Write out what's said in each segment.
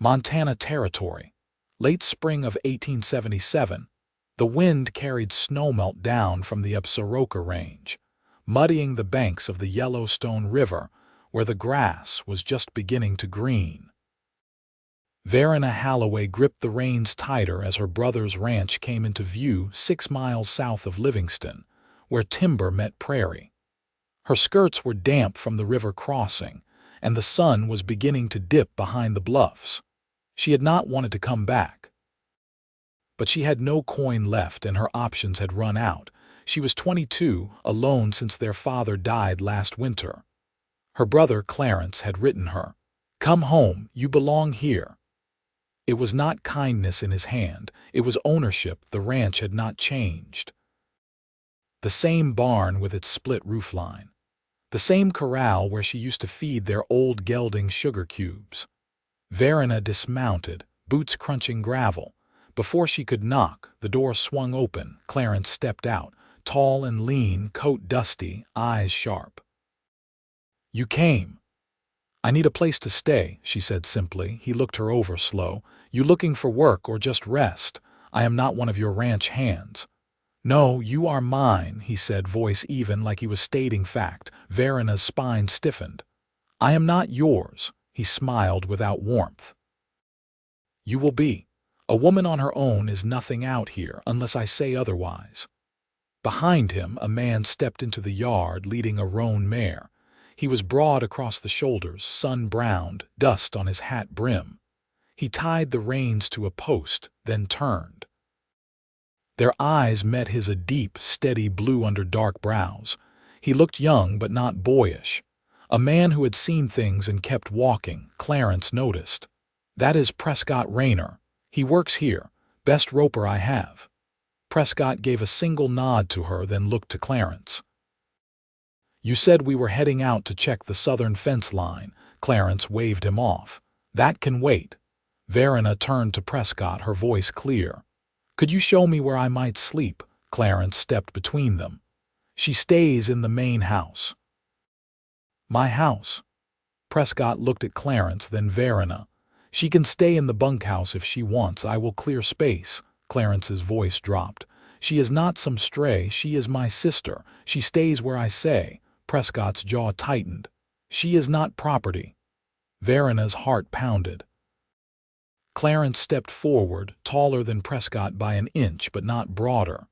Montana Territory. Late spring of 1877, the wind carried snowmelt down from the Absaroka Range, muddying the banks of the Yellowstone River where the grass was just beginning to green. Verena Halloway gripped the reins tighter as her brother's ranch came into view 6 miles south of Livingston, where timber met prairie. Her skirts were damp from the river crossing, and the sun was beginning to dip behind the bluffs. She had not wanted to come back. But she had no coin left and her options had run out. She was 22, alone since their father died last winter. Her brother, Clarence, had written her, "Come home, you belong here." It was not kindness in his hand, it was ownership. The ranch had not changed. The same barn with its split roofline. The same corral where she used to feed their old gelding sugar cubes. Verena dismounted, boots crunching gravel. Before she could knock, the door swung open. Clarence stepped out, tall and lean, coat dusty, eyes sharp. "You came." "I need a place to stay," she said simply. He looked her over slow. "You looking for work or just rest? I am not one of your ranch hands." "No, you are mine," he said, voice even, like he was stating fact. Verena's spine stiffened. "I am not yours," he smiled without warmth. "You will be. A woman on her own is nothing out here, unless I say otherwise." Behind him, a man stepped into the yard leading a roan mare. He was broad across the shoulders, sun-browned, dust on his hat brim. He tied the reins to a post, then turned. Their eyes met his, a deep, steady blue under dark brows. He looked young but not boyish. A man who had seen things and kept walking, Clarence noticed. "That is Prescott Rainer. He works here. Best roper I have." Prescott gave a single nod to her, then looked to Clarence. "You said we were heading out to check the southern fence line." Clarence waved him off. "That can wait." Verena turned to Prescott, her voice clear. "Could you show me where I might sleep?" Clarence stepped between them. "She stays in the main house." "My house?" Prescott looked at Clarence, then Verena. "She can stay in the bunkhouse if she wants. I will clear space." Clarence's voice dropped. "She is not some stray. She is my sister. She stays where I say." Prescott's jaw tightened. "She is not property." Verena's heart pounded. Clarence stepped forward, taller than Prescott by an inch but not broader.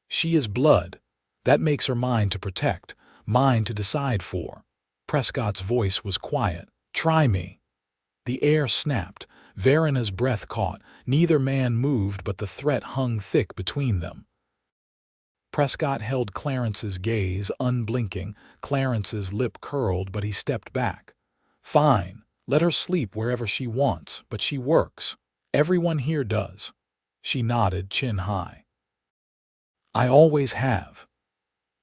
"She is blood. That makes her mine to protect, mine to decide for." Prescott's voice was quiet. "Try me." The air snapped. Verena's breath caught. Neither man moved, but the threat hung thick between them. Prescott held Clarence's gaze, unblinking. Clarence's lip curled, but he stepped back. "Fine. Let her sleep wherever she wants, but she works. Everyone here does." She nodded, chin high. "I always have."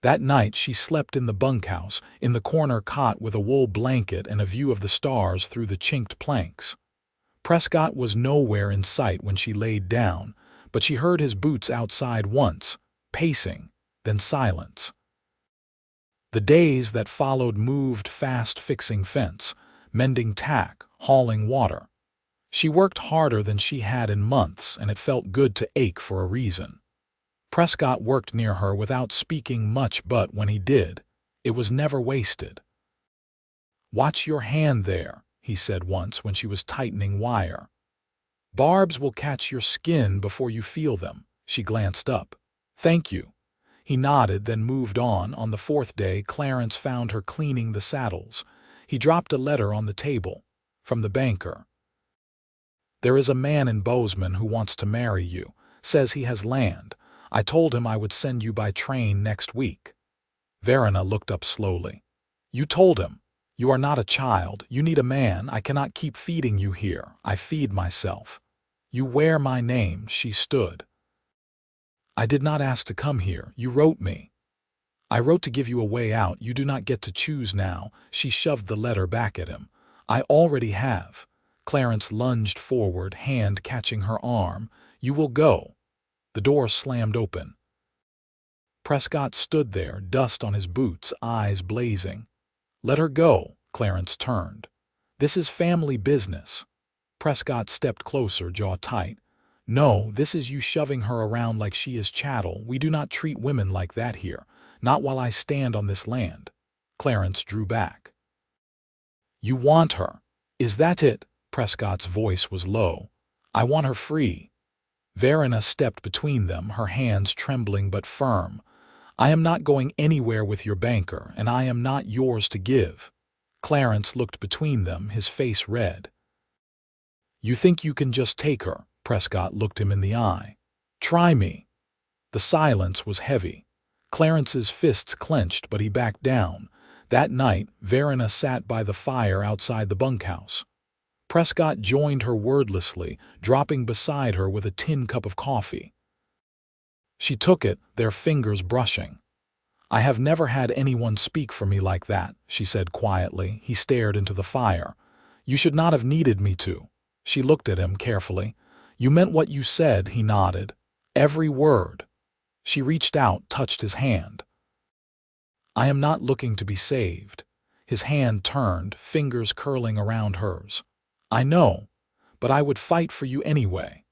That night she slept in the bunkhouse, in the corner cot with a wool blanket and a view of the stars through the chinked planks. Prescott was nowhere in sight when she laid down, but she heard his boots outside once, pacing, then silence. The days that followed moved fast, fixing fence, mending tack, hauling water. She worked harder than she had in months, and it felt good to ache for a reason. Prescott worked near her without speaking much, but when he did, it was never wasted. "Watch your hand there," he said once when she was tightening wire. "Barbs will catch your skin before you feel them." She glanced up. "Thank you." He nodded, then moved on. On the 4th day, Clarence found her cleaning the saddles. He dropped a letter on the table. From the banker. "There is a man in Bozeman who wants to marry you. Says he has land. I told him I would send you by train next week." Verena looked up slowly. "You told him? You are not a child. You need a man. I cannot keep feeding you here. I feed myself." "You wear my name." She stood. "I did not ask to come here. You wrote me." "I wrote to give you a way out. You do not get to choose now." She shoved the letter back at him. "I already have." Clarence lunged forward, hand catching her arm. "You will go." The door slammed open. Prescott stood there, dust on his boots, eyes blazing. "Let her go." Clarence turned. "This is family business." Prescott stepped closer, jaw tight. No, this is you shoving her around like she is chattel. We do not treat women like that here. Not while I stand on this land. Clarence drew back. You want her. Is that it? Prescott's voice was low. I want her free. Verena stepped between them, her hands trembling but firm. I am not going anywhere with your banker, and I am not yours to give. Clarence looked between them, his face red. You think you can just take her? Prescott looked him in the eye. Try me. The silence was heavy. Clarence's fists clenched, but he backed down. That night, Verena sat by the fire outside the bunkhouse. Prescott joined her wordlessly, dropping beside her with a tin cup of coffee. She took it, their fingers brushing. I have never had anyone speak for me like that, she said quietly. He stared into the fire. You should not have needed me to. She looked at him carefully. You meant what you said, he nodded. Every word. She reached out, touched his hand. I am not looking to be saved. His hand turned, fingers curling around hers. I know, but I would fight for you anyway.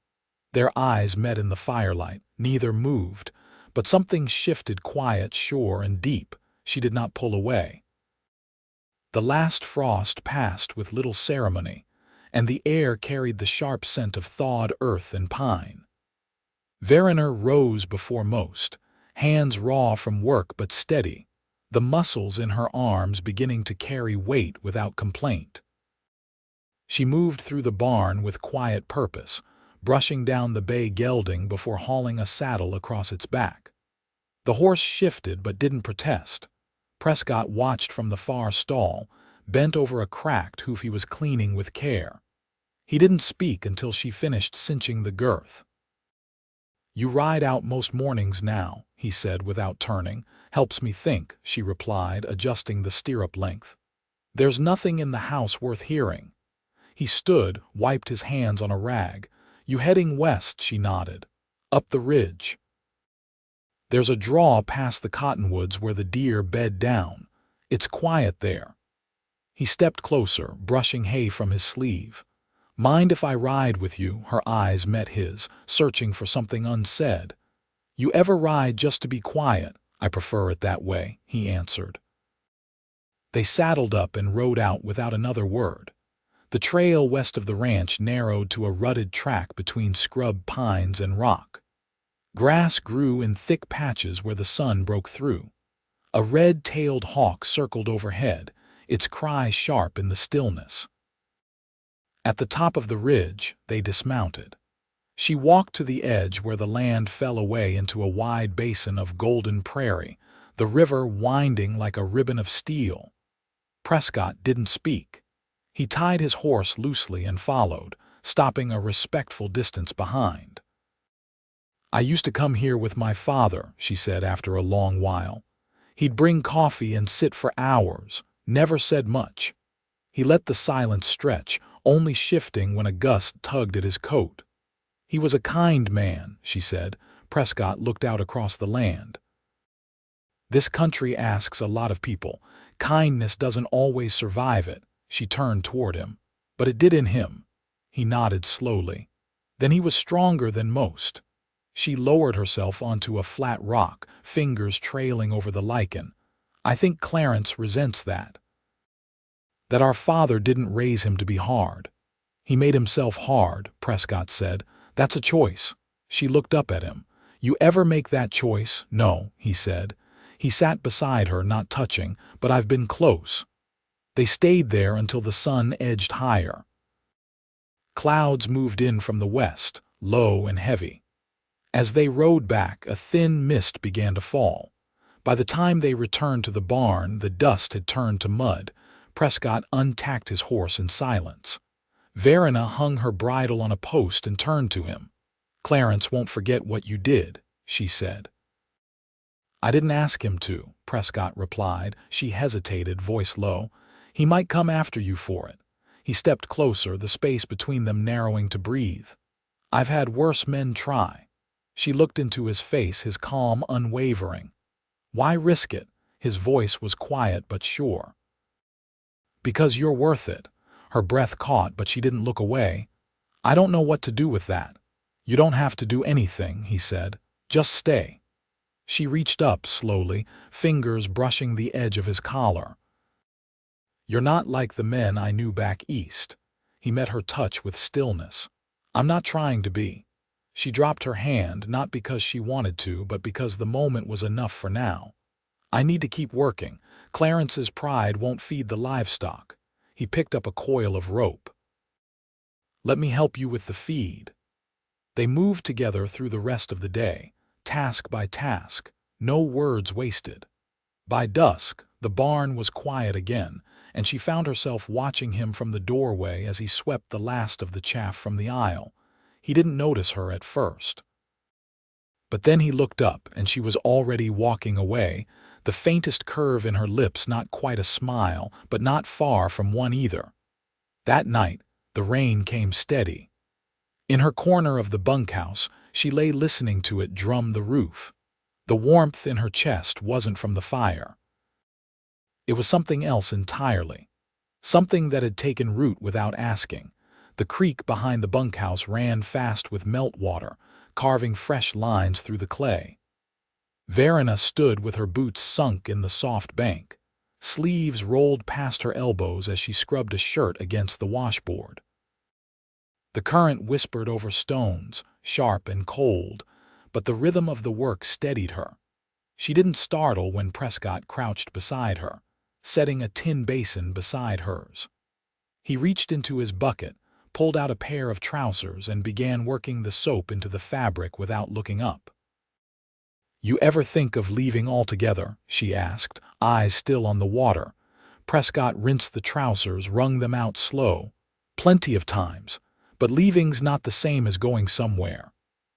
Their eyes met in the firelight. Neither moved, but something shifted, quiet, sure, and deep. She did not pull away. The last frost passed with little ceremony, and the air carried the sharp scent of thawed earth and pine. Verena rose before most, hands raw from work but steady, the muscles in her arms beginning to carry weight without complaint. She moved through the barn with quiet purpose, brushing down the bay gelding before hauling a saddle across its back. The horse shifted but didn't protest. Prescott watched from the far stall, bent over a cracked hoof he was cleaning with care. He didn't speak until she finished cinching the girth. You ride out most mornings now, he said without turning. Helps me think, she replied, adjusting the stirrup length. There's nothing in the house worth hearing. He stood, wiped his hands on a rag. You heading west, she nodded. Up the ridge. There's a draw past the cottonwoods where the deer bed down. It's quiet there. He stepped closer, brushing hay from his sleeve. Mind if I ride with you? Her eyes met his, searching for something unsaid. You ever ride just to be quiet? I prefer it that way, he answered. They saddled up and rode out without another word. The trail west of the ranch narrowed to a rutted track between scrub pines and rock. Grass grew in thick patches where the sun broke through. A red-tailed hawk circled overhead, its cry sharp in the stillness. At the top of the ridge, they dismounted. She walked to the edge where the land fell away into a wide basin of golden prairie, the river winding like a ribbon of steel. Prescott didn't speak. He tied his horse loosely and followed, stopping a respectful distance behind. I used to come here with my father, she said after a long while. He'd bring coffee and sit for hours, never said much. He let the silence stretch, only shifting when a gust tugged at his coat. He was a kind man, she said. Prescott looked out across the land. This country asks a lot of people. Kindness doesn't always survive it. She turned toward him. But it did in him. He nodded slowly. Then he was stronger than most. She lowered herself onto a flat rock, fingers trailing over the lichen. I think Clarence resents that. That our father didn't raise him to be hard. He made himself hard, Prescott said. That's a choice. She looked up at him. You ever make that choice? No, he said. He sat beside her, not touching, but I've been close. They stayed there until the sun edged higher. Clouds moved in from the west, low and heavy. As they rode back, a thin mist began to fall. By the time they returned to the barn, the dust had turned to mud. Prescott untacked his horse in silence. Verena hung her bridle on a post and turned to him. Clarence won't forget what you did, she said. I didn't ask him to, Prescott replied. She hesitated, voice low. He might come after you for it. He stepped closer, the space between them narrowing to breathe. I've had worse men try. She looked into his face, his calm unwavering. Why risk it? His voice was quiet but sure. Because you're worth it. Her breath caught, but she didn't look away. I don't know what to do with that. You don't have to do anything, he said. Just stay. She reached up slowly, fingers brushing the edge of his collar. You're not like the men I knew back east. He met her touch with stillness. I'm not trying to be. She dropped her hand, not because she wanted to, but because the moment was enough for now. I need to keep working. Clarence's pride won't feed the livestock. He picked up a coil of rope. Let me help you with the feed. They moved together through the rest of the day, task by task, no words wasted. By dusk, the barn was quiet again, and she found herself watching him from the doorway as he swept the last of the chaff from the aisle. He didn't notice her at first. But then he looked up, and she was already walking away, the faintest curve in her lips not quite a smile, but not far from one either. That night, the rain came steady. In her corner of the bunkhouse, she lay listening to it drum the roof. The warmth in her chest wasn't from the fire. It was something else entirely. Something that had taken root without asking. The creek behind the bunkhouse ran fast with meltwater, carving fresh lines through the clay. Verena stood with her boots sunk in the soft bank. Sleeves rolled past her elbows as she scrubbed a shirt against the washboard. The current whispered over stones, sharp and cold, but the rhythm of the work steadied her. She didn't startle when Prescott crouched beside her, setting a tin basin beside hers. He reached into his bucket, pulled out a pair of trousers, and began working the soap into the fabric without looking up. You ever think of leaving altogether? She asked, eyes still on the water. Prescott rinsed the trousers, wrung them out slow. Plenty of times, but leaving's not the same as going somewhere.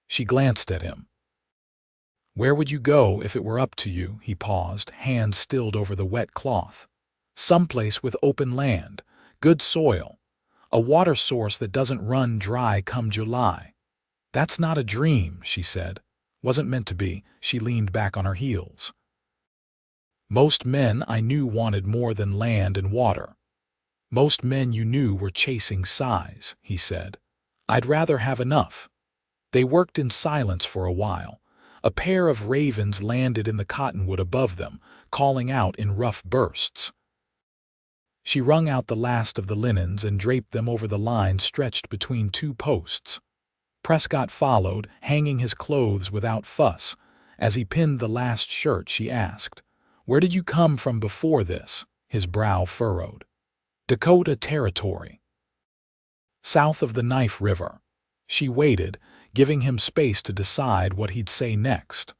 She glanced at him. Where would you go if it were up to you? He paused, hands stilled over the wet cloth. Someplace with open land, good soil, a water source that doesn't run dry come July. That's not a dream, she said. Wasn't meant to be. She leaned back on her heels. Most men I knew wanted more than land and water. Most men you knew were chasing size, he said. I'd rather have enough. They worked in silence for a while. A pair of ravens landed in the cottonwood above them, calling out in rough bursts. She wrung out the last of the linens and draped them over the line stretched between two posts. Prescott followed, hanging his clothes without fuss. As he pinned the last shirt, she asked, "Where did you come from before this?" His brow furrowed. "Dakota Territory. South of the Knife River." She waited, giving him space to decide what he'd say next.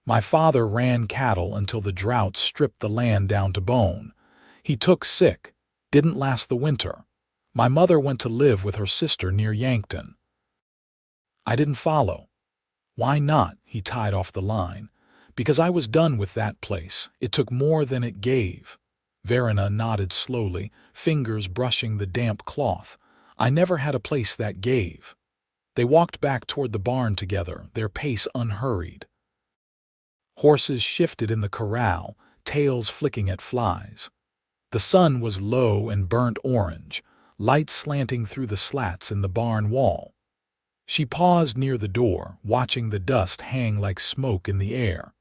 "My father ran cattle until the drought stripped the land down to bone. He took sick, didn't last the winter. My mother went to live with her sister near Yankton. I didn't follow." "Why not?" He tied off the line. "Because I was done with that place. It took more than it gave." Verena nodded slowly, fingers brushing the damp cloth. "I never had a place that gave." They walked back toward the barn together, their pace unhurried. Horses shifted in the corral, tails flicking at flies. The sun was low and burnt orange, light slanting through the slats in the barn wall. She paused near the door, watching the dust hang like smoke in the air.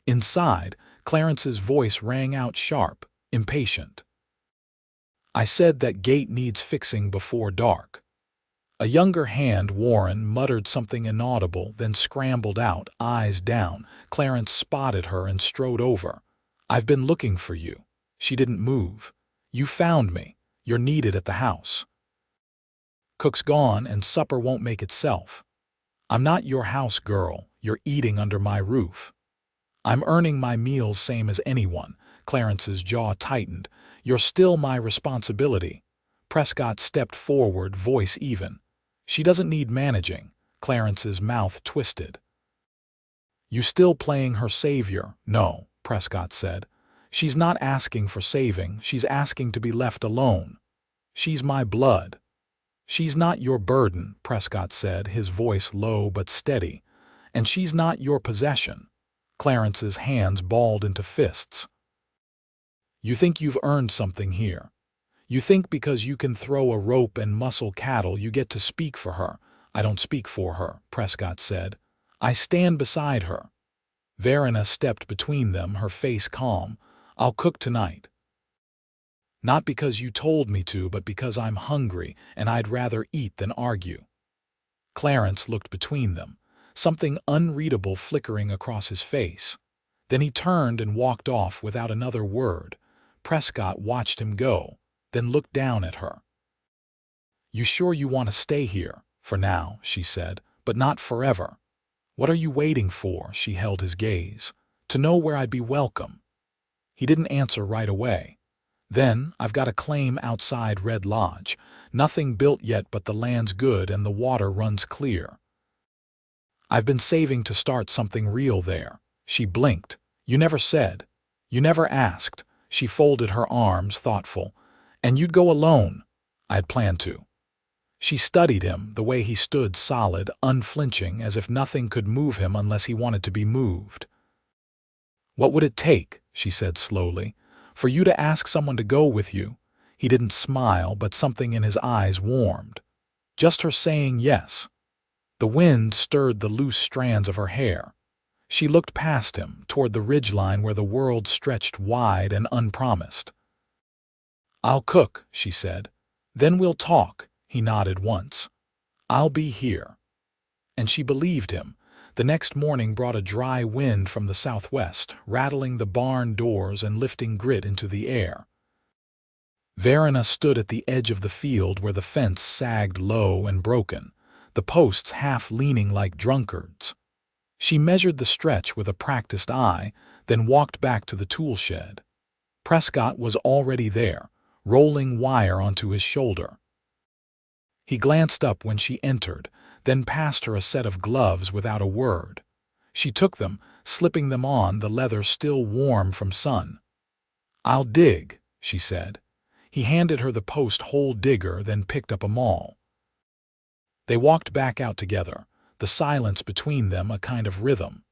Inside, Clarence's voice rang out sharp, impatient. "I said that gate needs fixing before dark." A younger hand, Warren, muttered something inaudible, then scrambled out, eyes down. Clarence spotted her and strode over. "I've been looking for you." She didn't move. "You found me. You're needed at the house. Cook's gone and supper won't make itself. I'm not your house girl. You're eating under my roof." "I'm earning my meals same as anyone." Clarence's jaw tightened. "You're still my responsibility." Prescott stepped forward, voice even. "She doesn't need managing." Clarence's mouth twisted. "You still playing her savior?" "No," Prescott said. "She's not asking for saving. She's asking to be left alone. She's my blood." "She's not your burden," Prescott said, his voice low but steady. "And she's not your possession." Clarence's hands balled into fists. "You think you've earned something here. You think because you can throw a rope and muscle cattle you get to speak for her. I don't speak for her, Prescott said. I stand beside her. Verena stepped between them, her face calm. I'll cook tonight. Not because you told me to, but because I'm hungry and I'd rather eat than argue. Clarence looked between them, something unreadable flickering across his face. Then he turned and walked off without another word. Prescott watched him go, then looked down at her. You sure you want to stay here? For now, she said, but not forever. What are you waiting for? She held his gaze. To know where I'd be welcome. He didn't answer right away. Then, I've got a claim outside Red Lodge. Nothing built yet, but the land's good and the water runs clear. I've been saving to start something real there. She blinked. You never said. You never asked. She folded her arms, thoughtful. And you'd go alone. I'd planned to. She studied him, the way he stood solid, unflinching, as if nothing could move him unless he wanted to be moved. What would it take, she said slowly, for you to ask someone to go with you? He didn't smile, but something in his eyes warmed. Just her saying yes. The wind stirred the loose strands of her hair. She looked past him, toward the ridgeline where the world stretched wide and unpromised. I'll cook, she said. Then we'll talk. He nodded once. I'll be here. And she believed him. The next morning brought a dry wind from the southwest, rattling the barn doors and lifting grit into the air. Verena stood at the edge of the field where the fence sagged low and broken, the posts half leaning like drunkards. She measured the stretch with a practiced eye, then walked back to the tool shed. Prescott was already there, rolling wire onto his shoulder. He glanced up when she entered, then passed her a set of gloves without a word. She took them, slipping them on, the leather still warm from sun. I'll dig, she said. He handed her the post-hole digger, then picked up a maul. They walked back out together, the silence between them a kind of rhythm.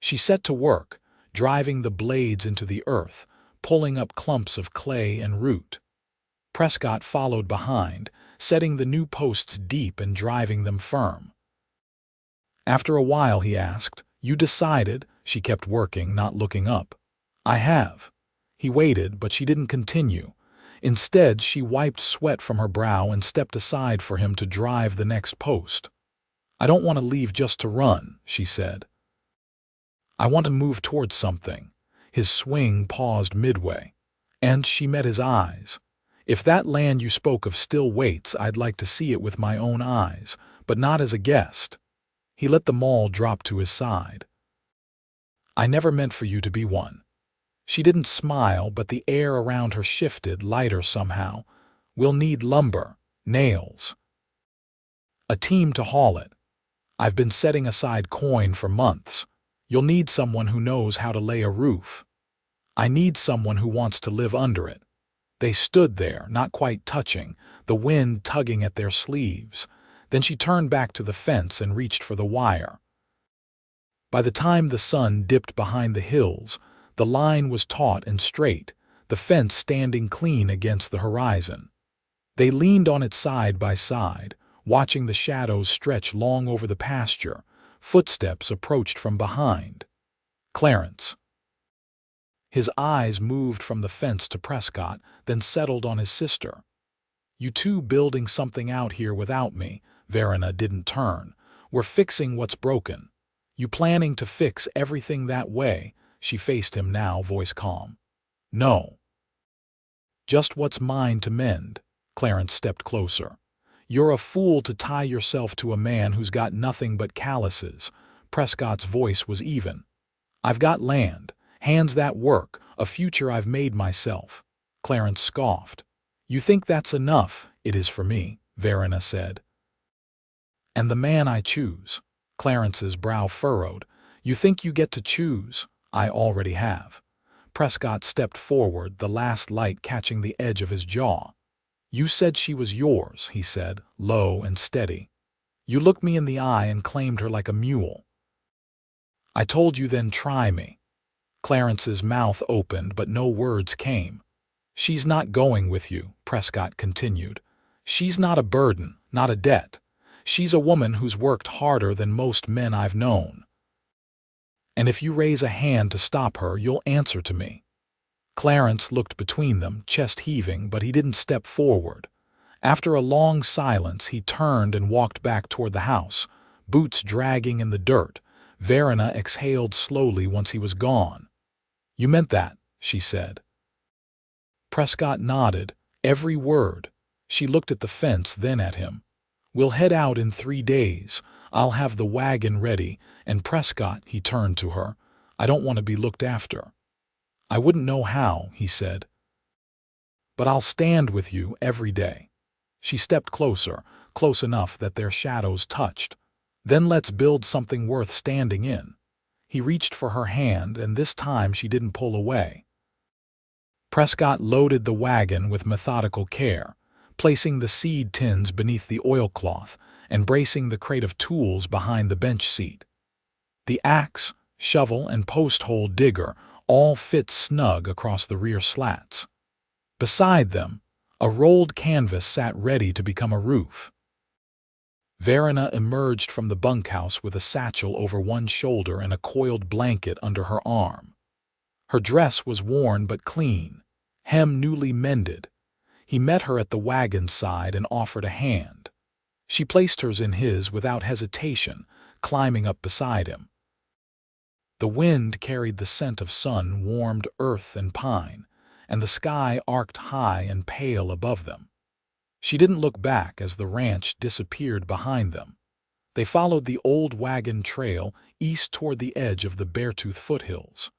She set to work, driving the blades into the earth, pulling up clumps of clay and root. Prescott followed behind, setting the new posts deep and driving them firm. After a while he asked, You decided? She kept working, not looking up. I have. He waited, but she didn't continue. Instead, she wiped sweat from her brow and stepped aside for him to drive the next post. I don't want to leave just to run, she said. I want to move towards something. His swing paused midway, and she met his eyes. If that land you spoke of still waits, I'd like to see it with my own eyes, but not as a guest. He let the maul drop to his side. I never meant for you to be one. She didn't smile, but the air around her shifted, lighter somehow. We'll need lumber, nails. A team to haul it. I've been setting aside coin for months. You'll need someone who knows how to lay a roof. I need someone who wants to live under it. They stood there, not quite touching, the wind tugging at their sleeves. Then she turned back to the fence and reached for the wire. By the time the sun dipped behind the hills, the line was taut and straight, the fence standing clean against the horizon. They leaned on it side by side, watching the shadows stretch long over the pasture. Footsteps approached from behind. Clarence. His eyes moved from the fence to Prescott, then settled on his sister. You two building something out here without me? Verena didn't turn. We're fixing what's broken. You planning to fix everything that way? She faced him now, voice calm. No. Just what's mine to mend. Clarence stepped closer. You're a fool to tie yourself to a man who's got nothing but calluses. Prescott's voice was even. I've got land, hands that work, a future I've made myself. Clarence scoffed. You think that's enough? It is for me, Verena said. And the man I choose. Clarence's brow furrowed. You think you get to choose? I already have. Prescott stepped forward, the last light catching the edge of his jaw. You said she was yours, he said, low and steady. You looked me in the eye and claimed her like a mule. I told you then, try me. Clarence's mouth opened, but no words came. "She's not going with you," Prescott continued. "She's not a burden, not a debt. She's a woman who's worked harder than most men I've known. And if you raise a hand to stop her, you'll answer to me." Clarence looked between them, chest heaving, but he didn't step forward. After a long silence, he turned and walked back toward the house, boots dragging in the dirt. Verena exhaled slowly once he was gone. "You meant that," she said. Prescott nodded, every word. She looked at the fence, then at him. "We'll head out in 3 days. I'll have the wagon ready, and Prescott," he turned to her, "I don't want to be looked after." "I wouldn't know how," he said. "But I'll stand with you every day." She stepped closer, close enough that their shadows touched. "Then let's build something worth standing in." He reached for her hand, and this time she didn't pull away. Prescott loaded the wagon with methodical care, placing the seed tins beneath the oilcloth and bracing the crate of tools behind the bench seat. The axe, shovel, and post-hole digger all fit snug across the rear slats. Beside them, a rolled canvas sat ready to become a roof. Verena emerged from the bunkhouse with a satchel over one shoulder and a coiled blanket under her arm. Her dress was worn but clean, hem newly mended. He met her at the wagon's side and offered a hand. She placed hers in his without hesitation, climbing up beside him. The wind carried the scent of sun-warmed earth and pine, and the sky arced high and pale above them. She didn't look back as the ranch disappeared behind them. They followed the old wagon trail east toward the edge of the Beartooth foothills.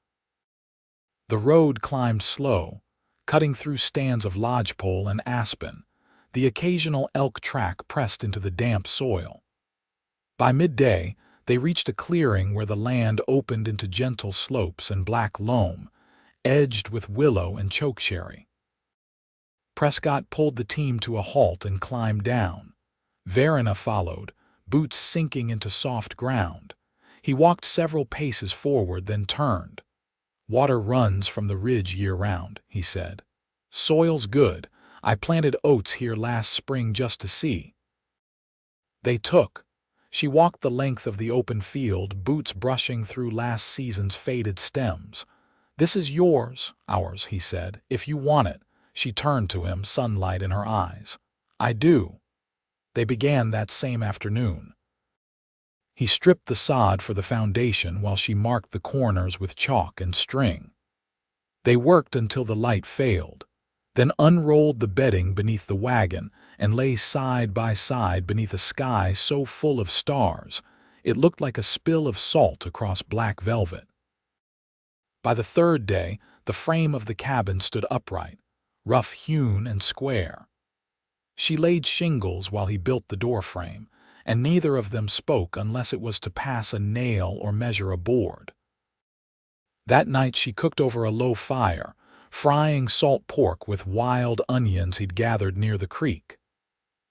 The road climbed slow, cutting through stands of lodgepole and aspen. The occasional elk track pressed into the damp soil. By midday, they reached a clearing where the land opened into gentle slopes and black loam, edged with willow and chokecherry. Prescott pulled the team to a halt and climbed down. Verena followed, boots sinking into soft ground. He walked several paces forward, then turned. "Water runs from the ridge year-round," he said. "Soil's good. I planted oats here last spring just to see." They took. She walked the length of the open field, boots brushing through last season's faded stems. "This is ours," he said, "if you want it." She turned to him, sunlight in her eyes. "I do." They began that same afternoon. He stripped the sod for the foundation while she marked the corners with chalk and string. They worked until the light failed, then unrolled the bedding beneath the wagon and lay side by side beneath a sky so full of stars it looked like a spill of salt across black velvet. By the 3rd day, the frame of the cabin stood upright, rough-hewn and square. She laid shingles while he built the doorframe, and neither of them spoke unless it was to pass a nail or measure a board. That night she cooked over a low fire, frying salt pork with wild onions he'd gathered near the creek.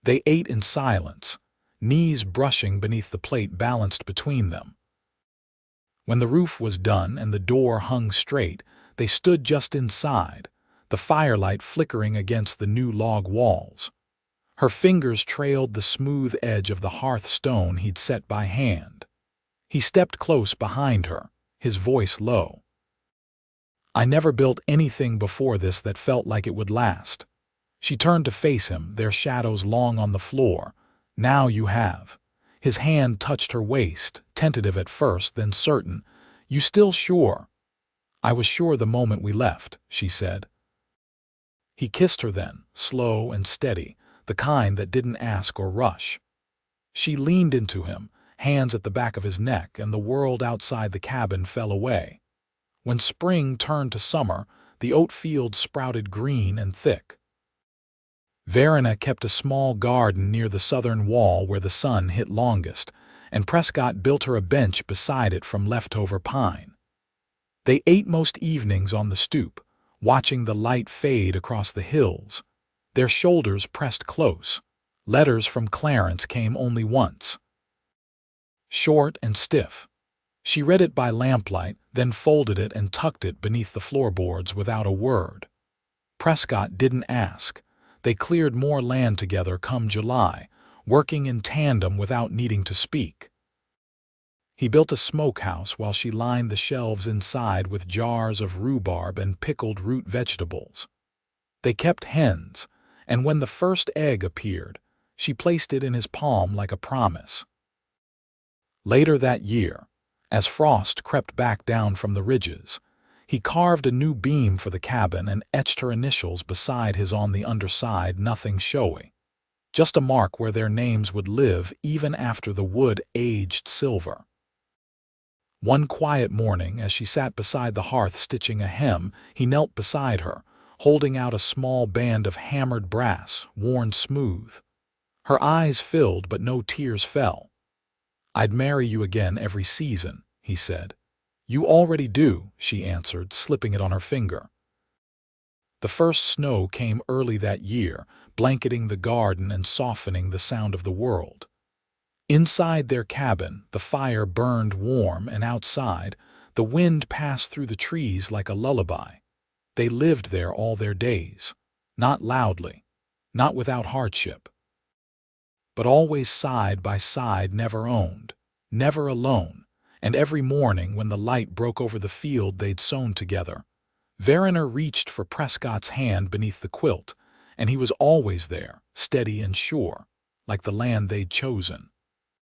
They ate in silence, knees brushing beneath the plate balanced between them. When the roof was done and the door hung straight, they stood just inside, the firelight flickering against the new log walls. Her fingers trailed the smooth edge of the hearthstone he'd set by hand. He stepped close behind her, his voice low. "I never built anything before this that felt like it would last." She turned to face him, their shadows long on the floor. "Now you have." His hand touched her waist, tentative at first, then certain. "You still sure?" "I was sure the moment we left," she said. He kissed her then, slow and steady, the kind that didn't ask or rush. She leaned into him, hands at the back of his neck, and the world outside the cabin fell away. When spring turned to summer, the oat fields sprouted green and thick. Verena kept a small garden near the southern wall where the sun hit longest, and Prescott built her a bench beside it from leftover pine. They ate most evenings on the stoop, watching the light fade across the hills. Their shoulders pressed close. Letters from Clarence came only once. Short and stiff. She read it by lamplight, then folded it and tucked it beneath the floorboards without a word. Prescott didn't ask. They cleared more land together come July, working in tandem without needing to speak. He built a smokehouse while she lined the shelves inside with jars of rhubarb and pickled root vegetables. They kept hens, and when the first egg appeared, she placed it in his palm like a promise. Later that year, as frost crept back down from the ridges, he carved a new beam for the cabin and etched her initials beside his on the underside, nothing showy. Just a mark where their names would live even after the wood aged silver. One quiet morning, as she sat beside the hearth stitching a hem, he knelt beside her, holding out a small band of hammered brass, worn smooth. Her eyes filled, but no tears fell. "I'd marry you again every season," he said. "You already do," she answered, slipping it on her finger. The first snow came early that year, blanketing the garden and softening the sound of the world. Inside their cabin, the fire burned warm, and outside, the wind passed through the trees like a lullaby. They lived there all their days, not loudly, not without hardship, but always side by side, never owned, never alone. And every morning when the light broke over the field they'd sown together, Verena reached for Prescott's hand beneath the quilt, and he was always there, steady and sure, like the land they'd chosen.